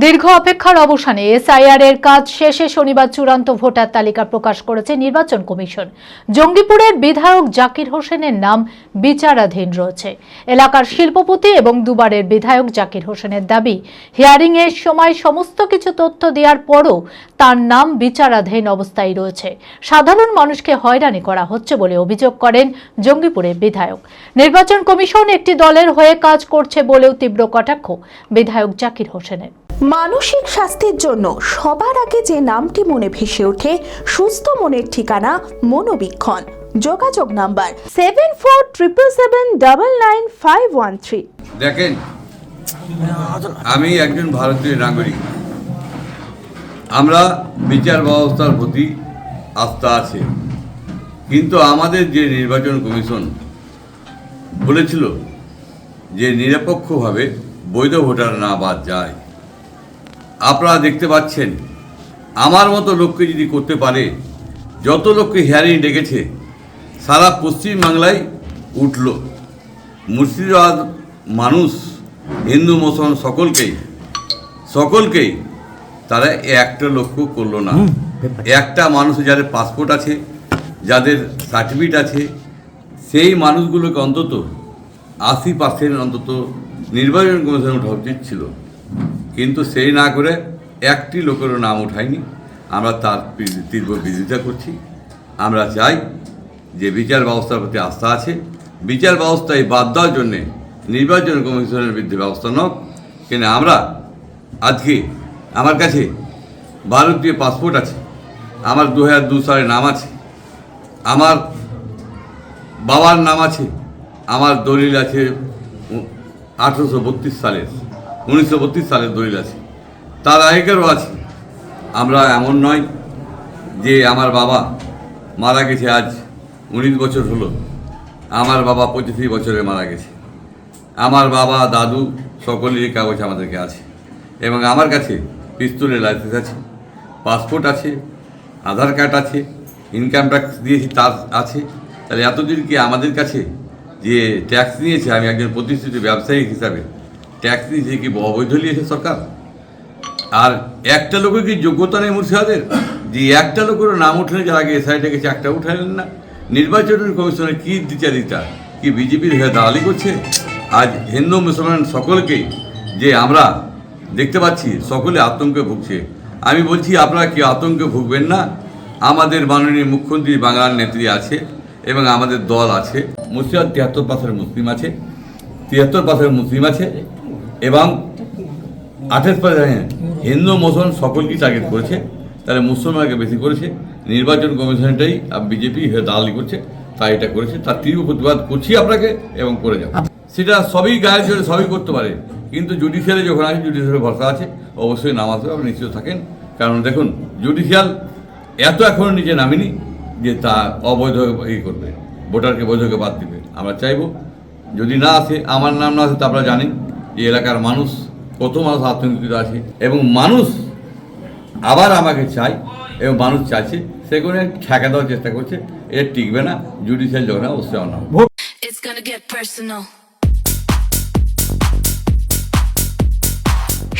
দীর্ঘ অপেক্ষার অবসানে এসআইআর এর কাজ শেষে শনিবার চূড়ান্ত ভোটার তালিকা প্রকাশ করেছে নির্বাচন কমিশন। জঙ্গিপুরের বিধায়ক জাকির হোসেনের নাম বিচারাধীন রয়েছে। এলাকার শিল্পপতি এবং দুবারের বিধায়ক জাকির হোসেনের দাবি, হিয়ারিং এর সময় সমস্ত কিছু তথ্য দেওয়ার পরও তার নাম বিচারাধীন অবস্থায় রয়েছে। সাধারণ মানুষকে হয়রানি করা হচ্ছে বলে অভিযোগ করেন জঙ্গিপুরের বিধায়ক। নির্বাচন কমিশন একটি দলের হয়ে কাজ করছে বলেও তীব্র কটাক্ষ বিধায়ক জাকির হোসেনের। মানসিক স্বাস্থ্যের জন্য সবার আগে যে নামটি মনে ভেসে ওঠে, সুস্থ মনের ঠিকানা মনোবীক্ষণ। যোগাযোগ নাম্বার 7477799513। দেখেন, আমি একজন ভারতীয় নাগরিক। আমরা বিচার ব্যবস্থার প্রতি আস্থা আছে, কিন্তু আমাদের যে নির্বাচন কমিশন বলেছিল যে নিরপেক্ষভাবে বৈধ ভোটার না বাদ যায়, আপনারা দেখতে পাচ্ছেন আমার মতো লোককে যদি করতে পারে, যত লোককে হিয়ারিং ডেকেছে সারা পশ্চিমবাংলায় উঠল। মুর্শিদাবাদ মানুষ, হিন্দু মুসলমান সকলকেই তারা একটা লক্ষ্য করলো না। একটা মানুষ যাদের পাসপোর্ট আছে, যাদের সার্টিফিকেট আছে, সেই মানুষগুলোকে অন্তত 80% অন্তত নির্বাচন কমিশনে ওঠা উচিত ছিল, কিন্তু সেই না করে একটি লোকেরও নাম উঠায়নি। আমরা তার তীব্র বিরোধিতা করছি। আমরা চাই যে বিচার ব্যবস্থার প্রতি আস্থা আছে, বিচার ব্যবস্থায় বাদ দেওয়ার জন্যে নির্বাচন কমিশনের বিরুদ্ধে ব্যবস্থা নক। কিন্তু আমরা আজকে আমার কাছে ভারতীয় পাসপোর্ট আছে, আমার 2002 সালে নাম আছে, আমার বাবার নাম আছে, আমার দলিল আছে 1932 সালের দলিল আছে, তার আগেকারও আছে। আমরা এমন নয় যে আমার বাবা মারা গেছে আজ 19 বছর হলো, আমার বাবা 25 বছরে মারা গেছে। আমার বাবা দাদু সকলেরই কাগজ আমাদেরকে আছে, এবং আমার কাছে পিস্তলের লাইসেন্স আছে, পাসপোর্ট আছে, আধার কার্ড আছে, ইনকাম ট্যাক্স দিয়েছি তার আছে। তাহলে এতদিন কি আমাদের কাছে যে ট্যাক্স নিয়েছে, আমি একজন প্রতিষ্ঠিত ব্যবসায়ী হিসাবে ট্যাক্স নিয়েছে কি অবৈধ নিয়েছে সরকার? আর একটা লোকের কি যোগ্যতা নেই মুর্শিদাবাদের যে একটা লোকেরও নাম উঠলে, যার আগে এসআই ডেকেছে একটা উঠালেন না? নির্বাচন কমিশনের কি দ্বিচারিতা, কি বিজেপির হয়ে দালালি করছে? আজ হিন্দু মুসলমান সকলকেই যে আমরা দেখতে পাচ্ছি সকলে আতঙ্কে ভুগছে। আমি বলছি আপনারা কি আতঙ্কে ভুগবেন না? আমাদের মাননীয় মুখ্যমন্ত্রী বাংলার নেত্রী আছে এবং আমাদের দল আছে। মুর্শিদাবাদ 73% মুসলিম আছে এবং 28% হিন্দু মুসলমান সকলকেই টার্গেট করেছে। তাহলে মুসলমানকে বেশি করেছে। নির্বাচন কমিশনটাই বিজেপি হয়ে দালালি করছে, তাই এটা করেছে। তার তীব্র প্রতিবাদ করছি আপনাকে এবং করে যাব। সেটা সবই গায়ের জোরে সবই করতে পারে, কিন্তু জুডিশিয়ালে যখন আছে, জুডিশিয়ালে ভরসা আছে, অবশ্যই নাম আসবে, আপনি নিশ্চিত থাকেন। কারণ দেখুন, জুডিশিয়াল এখনও নিচে নামেনি যে তা অবৈধ করবে, ভোটারকে বৈধকে বাদ দিবে। আমরা চাইব যদি না আসে, আমার নাম না আসে, তা আপনারা জানেন যে এলাকার মানুষ কত মানুষ আতঙ্কিত আছে, এবং মানুষ আবার আমাকে চাই এবং মানুষ চাইছে, সেগুলো ঠেকা দেওয়ার চেষ্টা করছে। এটা টিকবে না। জুডিশিয়াল যখন অবশ্যই অন্য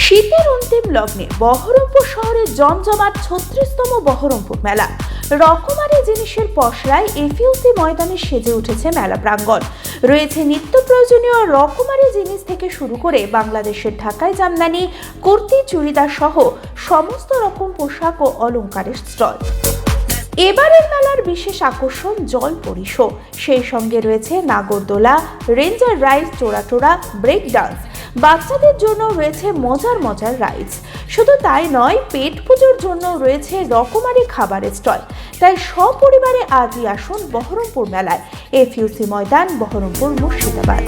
শীতের অন্তিম লগ্নে বহরমপুর শহরে জমজমাট 36তম বহরমপুর মেলা। রকমারি জিনিসের পসরায় এফইউসি ময়দানে সেজে উঠেছে মেলা প্রাঙ্গণ। রয়েছে নিত্য প্রয়োজনীয় রকমারি জিনিস থেকে শুরু করে বাংলাদেশের ঢাকায় জামদানি, কুর্তি, চুড়িদার সহ সমস্ত রকম পোশাক ও অলংকারের স্টল। এবারের মেলার বিশেষ আকর্ষণ জলপরি শো, সেই সঙ্গে রয়েছে নাগরদোলা, রেঞ্জার রাইড, চোরাটোরা, ব্রেক ডান্স। বাচ্চাদের জন্য রয়েছে মজার রাইডস। শুধু তাই নয়, পেট পুজোর জন্য রয়েছে রকমারি খাবারের স্টল। তাই সপরিবারে আজই আসুন বহরমপুর মেলায়। এফইউসি ময়দান, বহরমপুর, মুর্শিদাবাদ।